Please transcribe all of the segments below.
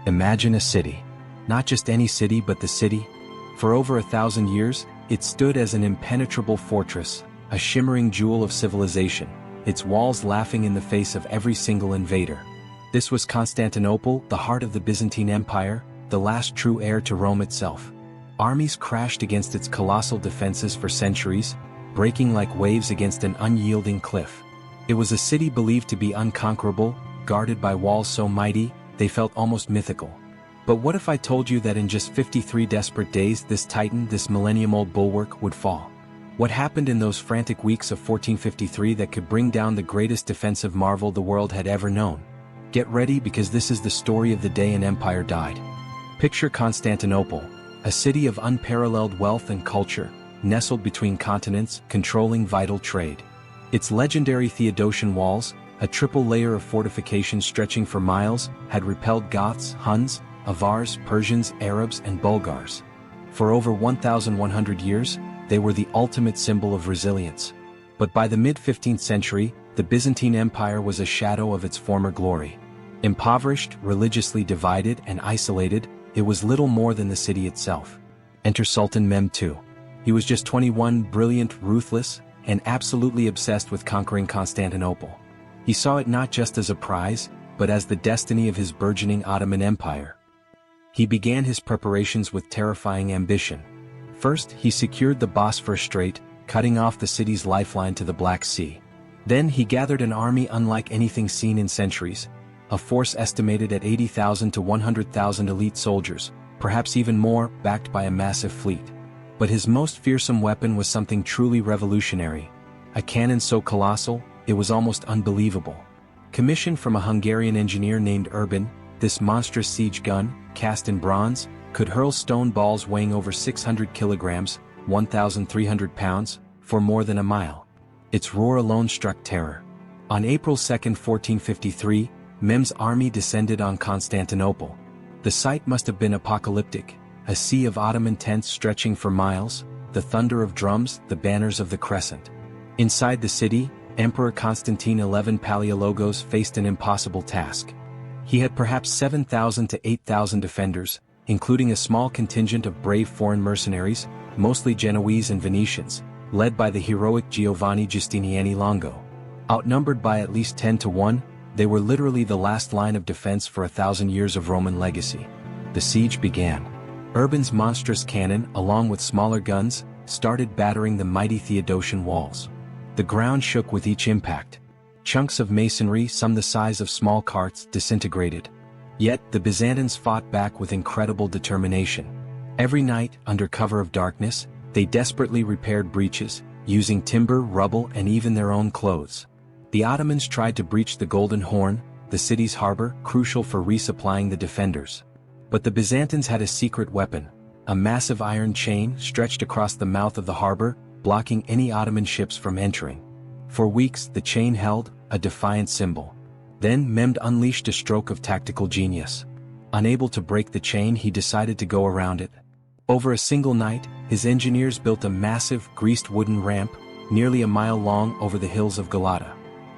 Imagine a city. Not just any city but the city. For over 1,000 years, it stood as an impenetrable fortress, a shimmering jewel of civilization, its walls laughing in the face of every single invader. This was Constantinople, the heart of the Byzantine Empire, the last true heir to Rome itself. Armies crashed against its colossal defenses for centuries, breaking like waves against an unyielding cliff. It was a city believed to be unconquerable, guarded by walls so mighty, they felt almost mythical. But what if I told you that in just 53 desperate days this titan, this millennium-old bulwark, would fall? What happened in those frantic weeks of 1453 that could bring down the greatest defensive marvel the world had ever known? Get ready, because this is the story of the day an empire died. Picture Constantinople, a city of unparalleled wealth and culture, nestled between continents, controlling vital trade. Its legendary Theodosian Walls, a triple layer of fortifications stretching for miles, had repelled Goths, Huns, Avars, Persians, Arabs, and Bulgars. For over 1,100 years, they were the ultimate symbol of resilience. But by the mid-15th century, the Byzantine Empire was a shadow of its former glory. Impoverished, religiously divided, and isolated, it was little more than the city itself. Enter Sultan Mehmed II. He was just 21, brilliant, ruthless, and absolutely obsessed with conquering Constantinople. He saw it not just as a prize, but as the destiny of his burgeoning Ottoman Empire. He began his preparations with terrifying ambition. First, he secured the Bosphorus Strait, cutting off the city's lifeline to the Black Sea. Then he gathered an army unlike anything seen in centuries, a force estimated at 80,000 to 100,000 elite soldiers, perhaps even more, backed by a massive fleet. But his most fearsome weapon was something truly revolutionary, a cannon so colossal, it was almost unbelievable. Commissioned from a Hungarian engineer named Urban, this monstrous siege gun, cast in bronze, could hurl stone balls weighing over 600 kilograms, 1,300 pounds, for more than a mile. Its roar alone struck terror. On April 2, 1453, Mehmed's army descended on Constantinople. The sight must have been apocalyptic, a sea of Ottoman tents stretching for miles, the thunder of drums, the banners of the crescent. Inside the city, Emperor Constantine XI Palaiologos faced an impossible task. He had perhaps 7,000 to 8,000 defenders, including a small contingent of brave foreign mercenaries, mostly Genoese and Venetians, led by the heroic Giovanni Giustiniani Longo. Outnumbered by at least 10 to 1, they were literally the last line of defense for 1,000 years of Roman legacy. The siege began. Urban's monstrous cannon, along with smaller guns, started battering the mighty Theodosian Walls. The ground shook with each impact. Chunks of masonry, some the size of small carts, disintegrated. Yet, the Byzantines fought back with incredible determination. Every night, under cover of darkness, they desperately repaired breaches, using timber, rubble, and even their own clothes. The Ottomans tried to breach the Golden Horn, the city's harbor, crucial for resupplying the defenders. But the Byzantines had a secret weapon, a massive iron chain stretched across the mouth of the harbor, blocking any Ottoman ships from entering. For weeks, the chain held, a defiant symbol. Then Mehmed unleashed a stroke of tactical genius. Unable to break the chain, he decided to go around it. Over a single night, his engineers built a massive, greased wooden ramp, nearly a mile long, over the hills of Galata.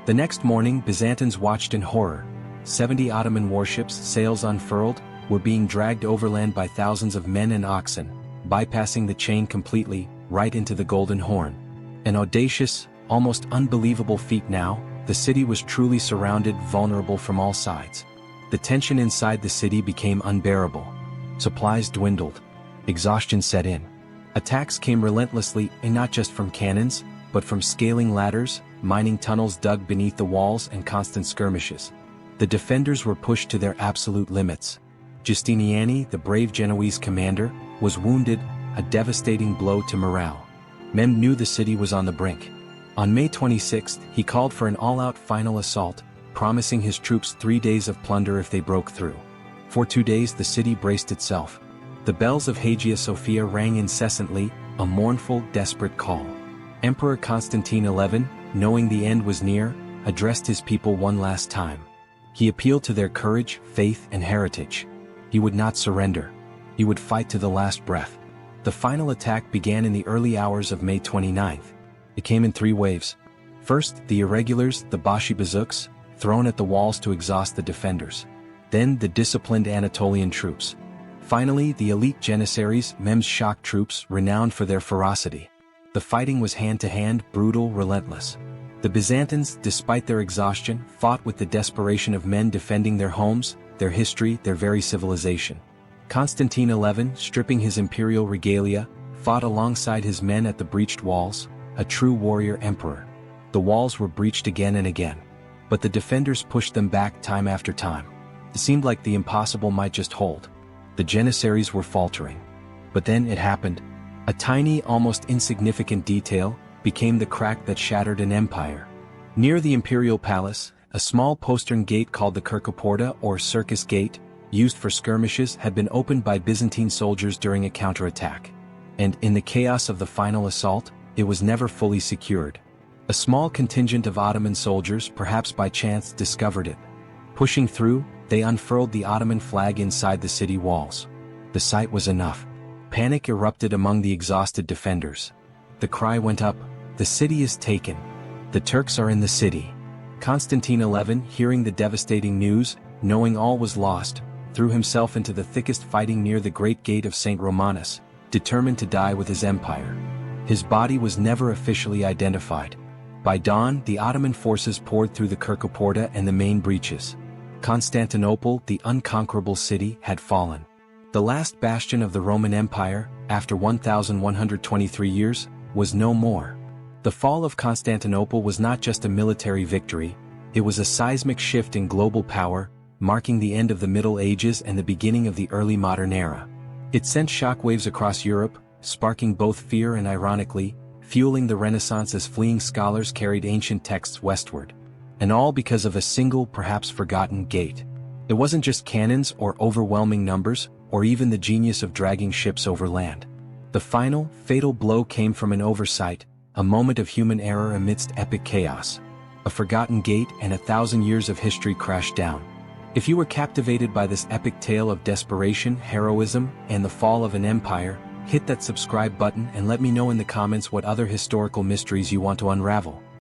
The next morning, Byzantines watched in horror. 70 Ottoman warships, sails unfurled, were being dragged overland by thousands of men and oxen, bypassing the chain completely, right into the Golden Horn. An audacious, almost unbelievable feat. Now, the city was truly surrounded, vulnerable from all sides. The tension inside the city became unbearable. Supplies dwindled. Exhaustion set in. Attacks came relentlessly, and not just from cannons, but from scaling ladders, mining tunnels dug beneath the walls, and constant skirmishes. The defenders were pushed to their absolute limits. Giustiniani, the brave Genoese commander, was wounded, a devastating blow to morale. Mehmed knew the city was on the brink. On May 26, he called for an all-out final assault, promising his troops 3 days of plunder if they broke through. For 2 days the city braced itself. The bells of Hagia Sophia rang incessantly, a mournful, desperate call. Emperor Constantine XI, knowing the end was near, addressed his people one last time. He appealed to their courage, faith, and heritage. He would not surrender. He would fight to the last breath. The final attack began in the early hours of May 29th. It came in 3 waves. First, the irregulars, the Bashi bazooks, thrown at the walls to exhaust the defenders. Then the disciplined Anatolian troops. Finally, the elite Janissaries, Mehmed's shock troops, renowned for their ferocity. The fighting was hand-to-hand, brutal, relentless. The Byzantines, despite their exhaustion, fought with the desperation of men defending their homes, their history, their very civilization. Constantine XI, stripping his imperial regalia, fought alongside his men at the breached walls, a true warrior emperor. The walls were breached again and again. But the defenders pushed them back time after time. It seemed like the impossible might just hold. The Janissaries were faltering. But then it happened. A tiny, almost insignificant detail became the crack that shattered an empire. Near the imperial palace, a small postern gate called the Kirkoporta or Circus Gate, used for skirmishes, had been opened by Byzantine soldiers during a counterattack. And in the chaos of the final assault, it was never fully secured. A small contingent of Ottoman soldiers, perhaps by chance, discovered it. Pushing through, they unfurled the Ottoman flag inside the city walls. The sight was enough. Panic erupted among the exhausted defenders. The cry went up, "The city is taken. The Turks are in the city." Constantine XI, hearing the devastating news, knowing all was lost, threw himself into the thickest fighting near the great gate of St. Romanus, determined to die with his empire. His body was never officially identified. By dawn, the Ottoman forces poured through the Kirkoporta and the main breaches. Constantinople, the unconquerable city, had fallen. The last bastion of the Roman Empire, after 1,123 years, was no more. The fall of Constantinople was not just a military victory, it was a seismic shift in global power, marking the end of the Middle Ages and the beginning of the early modern era. It sent shockwaves across Europe, sparking both fear and, ironically, fueling the Renaissance as fleeing scholars carried ancient texts westward. And all because of a single, perhaps forgotten, gate. It wasn't just cannons or overwhelming numbers, or even the genius of dragging ships over land. The final, fatal blow came from an oversight, a moment of human error amidst epic chaos. A forgotten gate and 1,000 years of history crashed down. If you were captivated by this epic tale of desperation, heroism, and the fall of an empire, hit that subscribe button and let me know in the comments what other historical mysteries you want to unravel.